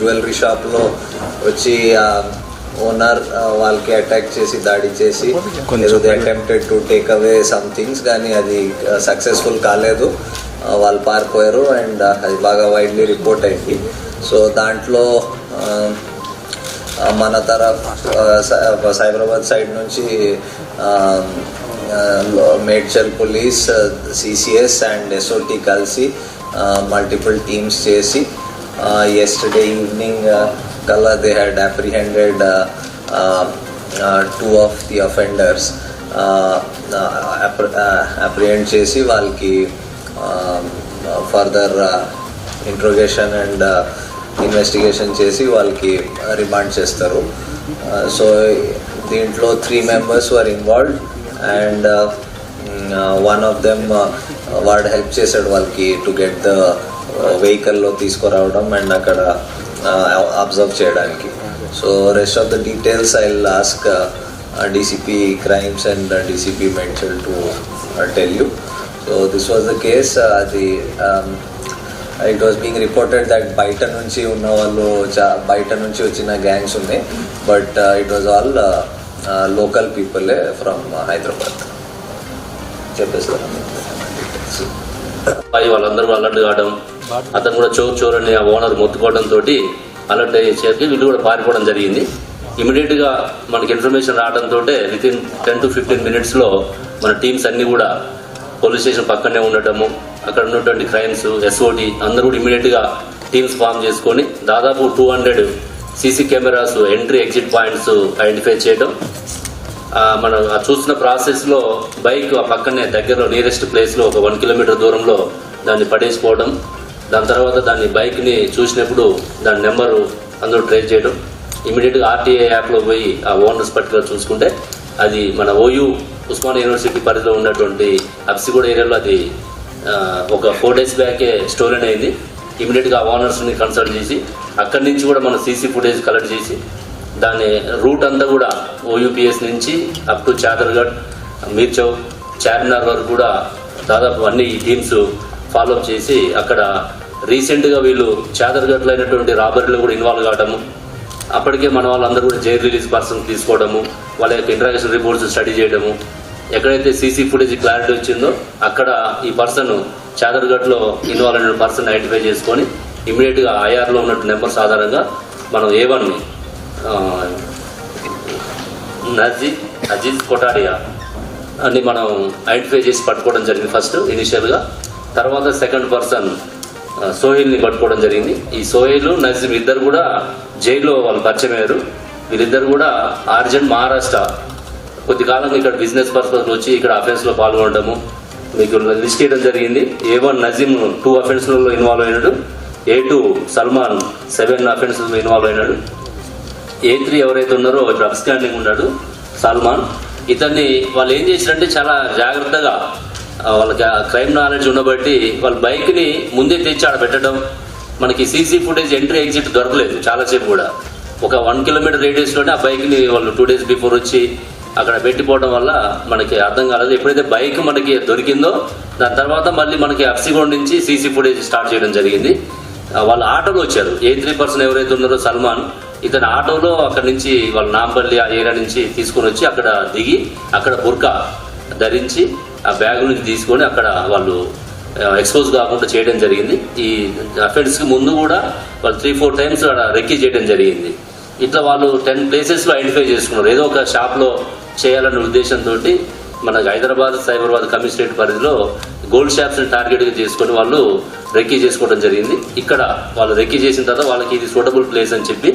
Jewellery షాప్లో వచ్చి owner వాళ్ళకి అటాక్ చేసి దాడి చేసి attempted to take away some things, కానీ అది సక్సెస్ఫుల్ కాలేదు. వాళ్ళు పారిపోయారు అండ్ అది బాగా వైడ్లీ రిపోర్ట్ అయింది. సో దాంట్లో మన సైబరాబాద్ సైడ్ నుంచి Medchal police, CCS and SOT కలిసి మల్టిపుల్ టీమ్స్ చేసి yesterday evening kala they had apprehended 2 of the offenders. Apprehend chesi valki further interrogation and investigation chesi valki remand chestaru. So deentlo 3 members were involved and one of them వాడు help చేశాడు వాళ్ళకి to get the వెహికల్లో తీసుకురావడం and అక్కడ observe చేయడానికి. So rest of the details I will ask DCP crimes and DCP Medchal to tell you. So this was the case. అది it was being reported that బయట నుంచి ఉన్న వాళ్ళు బయట నుంచి వచ్చిన గ్యాంగ్స్ ఉన్నాయి, but it was all local పీపులే ఫ్రమ్ హైదరాబాద్. చెప్పేస్తాను. వాళ్ళందరూ అలర్ట్ కావడం, అతను కూడా చోర్ అని ఆ ఓనర్ మొత్తుకోవడం తోటి అలర్ట్ అయ్యేసరికి వీళ్ళు కూడా పారిపోవడం జరిగింది. ఇమీడియట్ గా మనకి ఇన్ఫర్మేషన్ రావడంతో వితిన్ 10 to 15 minutes మన టీమ్స్ అన్ని కూడా పోలీస్ స్టేషన్ పక్కనే ఉండటము, అక్కడ ఉన్నటువంటి క్రైమ్స్, SOT అందరూ కూడా ఇమీడియట్ గా టీమ్స్ ఫామ్ చేసుకొని దాదాపు 200 CC cameras entry exit points identify చేయడం. మనం చూస్తున్న ప్రాసెస్లో బైక్ ఆ పక్కనే దగ్గరలో నియరెస్ట్ ప్లేస్లో ఒక 1 kilometer దూరంలో దాన్ని పడేసిపోవడం, దాని తర్వాత దాన్ని బైక్ని చూసినప్పుడు దాని నెంబరు అందరూ ట్రేస్ చేయడం, ఇమీడియట్గా RTA యాప్లో పోయి ఆ ఓనర్స్ పర్టికులర్ చూసుకుంటే అది మన OU ఉస్మానియా యూనివర్సిటీ పరిధిలో ఉన్నటువంటి అప్సిగూడ ఏరియాలో అది ఒక 4 days బ్యాకే స్టోలెన్ అయింది. ఇమీడియట్గా ఆ ఓనర్స్ని కన్సల్ట్ చేసి అక్కడి నుంచి కూడా మన CC ఫుటేజ్ కలెక్ట్ చేసి దాని రూట్ అంతా కూడా OUPS నుంచి అప్ టు చాదర్ఘడ్, మీర్చౌక్, చార్మినార్ వరకు కూడా దాదాపు అన్ని టీమ్స్ ఫాలోఅప్ చేసి అక్కడ రీసెంట్గా వీళ్ళు చాదర్ఘడ్లో అయినటువంటి రాబరీలో కూడా ఇన్వాల్వ్ కావడము, అప్పటికే మన వాళ్ళందరూ కూడా జైల్ రిలీజ్ పర్సన్ తీసుకోవడము, వాళ్ళ యొక్క ఇంటరాక్షన్ రిపోర్ట్స్ స్టడీ చేయడము, ఎక్కడైతే CC ఫుటేజ్ క్లారిటీ వచ్చిందో అక్కడ ఈ పర్సన్ చాదర్ఘడ్లో ఇన్వాల్వ్ అయిన పర్సన్ ఐడెంటిఫై చేసుకొని ఇమీడియట్గా IRలో ఉన్నట్టు నెంబర్స్ ఆధారంగా మనం A1ని అజీజ్ కొటాడియా అని మనం ఐడెంటిఫై చేసి పట్టుకోవడం జరిగింది ఫస్ట్ ఇనిషియల్గా. తర్వాత సెకండ్ పర్సన్ సోహెల్ని పట్టుకోవడం జరిగింది. ఈ సోహెల్, నజీమ్ ఇద్దరు కూడా జైల్లో వాళ్ళు పరిచయం అయ్యారు. వీళ్ళిద్దరు కూడా ఆర్జన్ మహారాష్ట్ర కొద్ది కాలంగా ఇక్కడ బిజినెస్ పర్పస్ వచ్చి ఇక్కడ అఫెన్స్లో పాల్గొనడము మీకు లిస్ట్ చేయడం జరిగింది. A1 నజీమ్ 2 అఫెన్స్లలో ఇన్వాల్వ్ అయినాడు, A2 సల్మాన్ 7 అఫెన్స్లో ఇన్వాల్వ్ అయినాడు, A3 ఎవరైతే ఉన్నారో ఇప్పుడు అబ్స్టాండింగ్ ఉన్నాడు సల్మాన్. ఇతన్ని వాళ్ళు ఏం చేశారంటే చాలా జాగ్రత్తగా వాళ్ళకి క్రైమ్ నాలెడ్జ్ ఉండబట్టి వాళ్ళ బైక్ని ముందే తెచ్చి ఆడ పెట్టడం, మనకి CC ఫుటేజ్ ఎంట్రీ ఎగ్జిట్ దొరకలేదు చాలాసేపు కూడా. ఒక 1 kilometer రేడియస్లోనే ఆ బైక్ని వాళ్ళు 2 days బిఫోర్ వచ్చి అక్కడ పెట్టిపోవడం వల్ల మనకి అర్థం కాలేదు. ఎప్పుడైతే బైక్ మనకి దొరికిందో దాని తర్వాత మళ్ళీ మనకి అప్సిగోడ్ నుంచి CC ఫుటేజ్ స్టార్ట్ చేయడం జరిగింది. వాళ్ళు ఆటోలో వచ్చారు. A3 పర్సన్ ఎవరైతే ఉన్నారో సల్మాన్, ఇతను ఆటోలో అక్కడ నుంచి వాళ్ళ నాంపల్లి ఆ ఏరియా నుంచి తీసుకొని వచ్చి అక్కడ దిగి అక్కడ బుర్కా ధరించి ఆ బ్యాగ్ నుంచి తీసుకొని అక్కడ వాళ్ళు ఎక్స్పోజ్ కాకుండా చేయడం జరిగింది. ఈ అఫెన్స్కి ముందు కూడా వాళ్ళు 3-4 times అక్కడ రెక్కీ చేయడం జరిగింది. ఇట్లా వాళ్ళు 10 places ఐడెంటిఫై చేసుకున్నారు. ఏదో ఒక షాప్లో చేయాలనే ఉద్దేశంతో మనకు హైదరాబాద్ సైబరాబాద్ కమిషనరేట్ పరిధిలో గోల్డ్ షాప్స్ని టార్గెట్గా చేసుకొని వాళ్ళు రెక్కీ చేసుకోవడం జరిగింది. ఇక్కడ వాళ్ళు రెక్కీ చేసిన తర్వాత వాళ్ళకి ఇది సూటబుల్ ప్లేస్ అని చెప్పి